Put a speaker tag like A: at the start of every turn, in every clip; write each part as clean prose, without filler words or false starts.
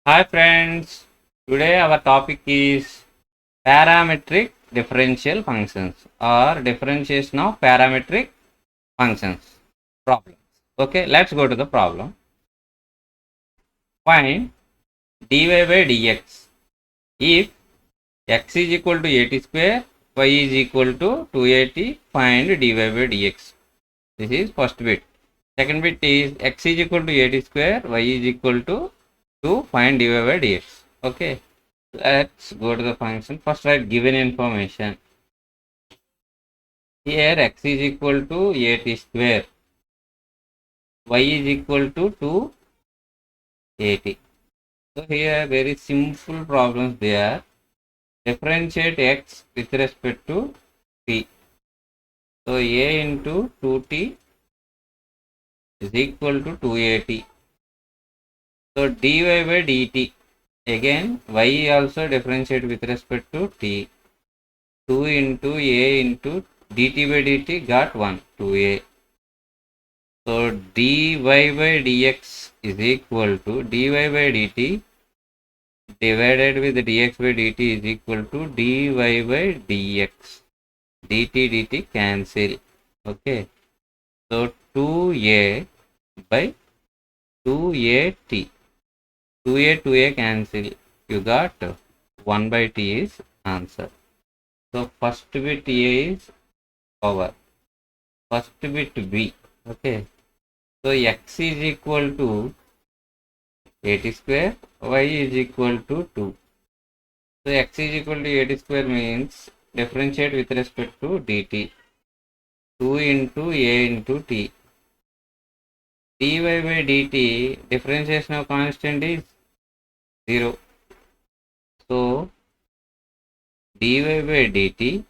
A: Hi friends, today our topic is parametric differential functions or differentiation of parametric functions problems. Okay, let's go to the problem. Find dy by dx if x is equal to 80 square, y is equal to 280, find dy by dx. This is first bit. Second bit is x is equal to 80 square, y is equal to 2, find dy by dx. Okay. Let's go to the function. First write given information. Here x is equal to 80 square. Y is equal to 280. So here very simple problems there. Differentiate x with respect to t. So a into 2t is equal to 280. So dy by dt. Again y also differentiate with respect to t. 2 into a into dt by dt got 1, 2a. So dy by dx is equal to dy by dt divided with dx by dt is equal to dy by dx. dt dt cancel. Okay. So 2a by 2at. 2a cancel. You got 1 by t is answer. So first bit a is over. First bit b. Okay. So x is equal to 80 square, y is equal to 2. So x is equal to 80 square means differentiate with respect to dt. 2 into a into t. dy by dt differentiation of constant is 0. So dy by dt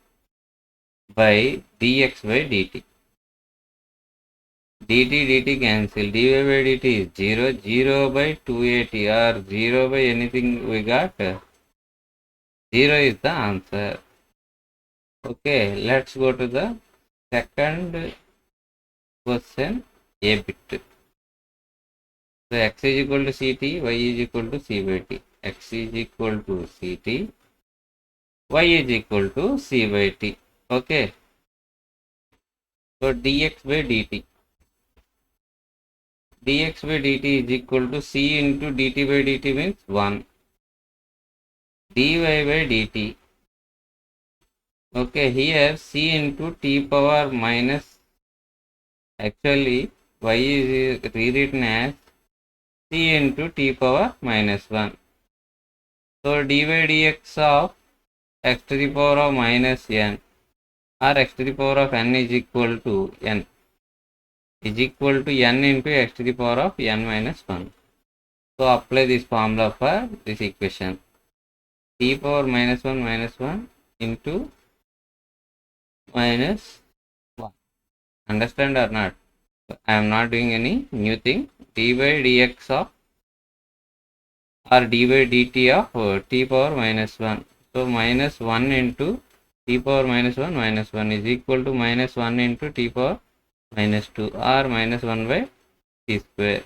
A: by dx by dt. dt dt cancel. dy by dt is 0. 0 by 280 or 0 by anything we got. 0 is the answer. Okay, let's go to the second question, a bit. So x is equal to ct, y is equal to c by t. X is equal to ct, y is equal to c by t. Okay. So dx by dt. dx by dt is equal to c into dt by dt means 1. dy by dt. Okay, here c into t power minus, actually y is rewritten as c into t power minus 1. So dy by dx of x to the power of minus n or x to the power of n is equal to n into x to the power of n minus 1. So apply this formula for this equation. T power minus 1 into minus 1. Understand or not? I am not doing any new thing. D by dx of or d by dt of t power minus 1. So minus 1 into t power minus 1 is equal to minus 1 into t power minus 2 or minus 1 by t square.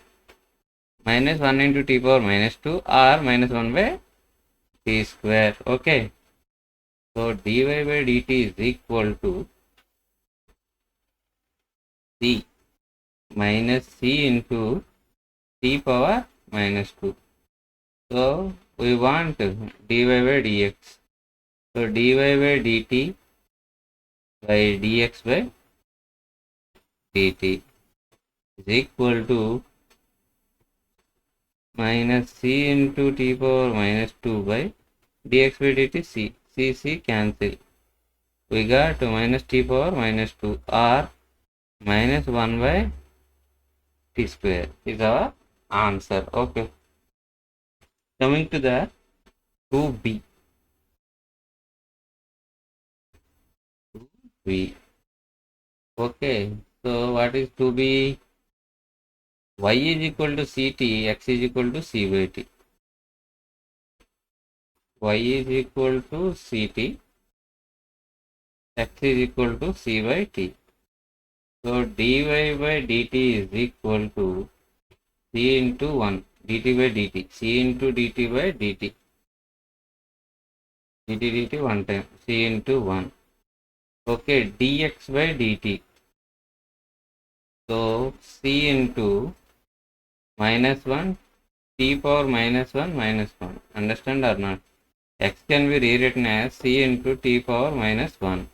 A: Minus 1 into t power minus 2 or minus 1 by t square. Okay. So dy by dt is equal to c minus c into t power minus 2. So we want dy by dx. So dy by dt by dx by dt is equal to minus c into t power minus 2 by dx by dt. C cancel. We got minus t power minus 2 or minus 1 by t square is our answer. Okay. Coming to the 2b. Okay. So what is 2b? Y is equal to ct, x is equal to c by t. Y is equal to ct, x is equal to c by t. So dy by dt is equal to c into 1. dt by dt, c into dt by dt, dt one time, c into 1. Okay, dx by dt. So c into minus 1 t power minus 1 minus 1. Understand or not? X can be rewritten as c into t power minus 1.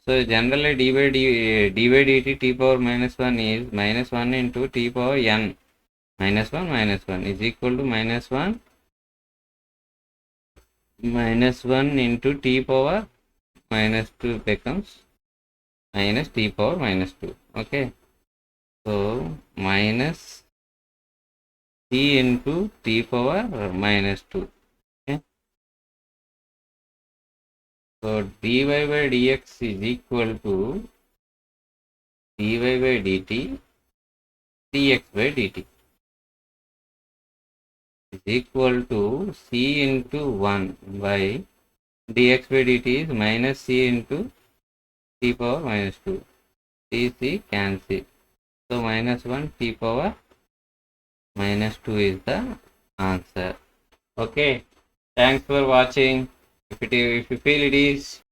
A: So generally d by dt t power minus 1 is minus 1 into t power n minus 1 is equal to minus 1 into t power minus 2 becomes minus t power minus 2. Okay. So minus t into t power minus 2. Okay. So dy by dx is equal to dy by dt dx by dt is equal to c into 1 by dx by dt is minus c into t power minus 2. C cancel. So minus 1 t power minus 2 is the answer. Okay. Thanks for watching. If you feel it is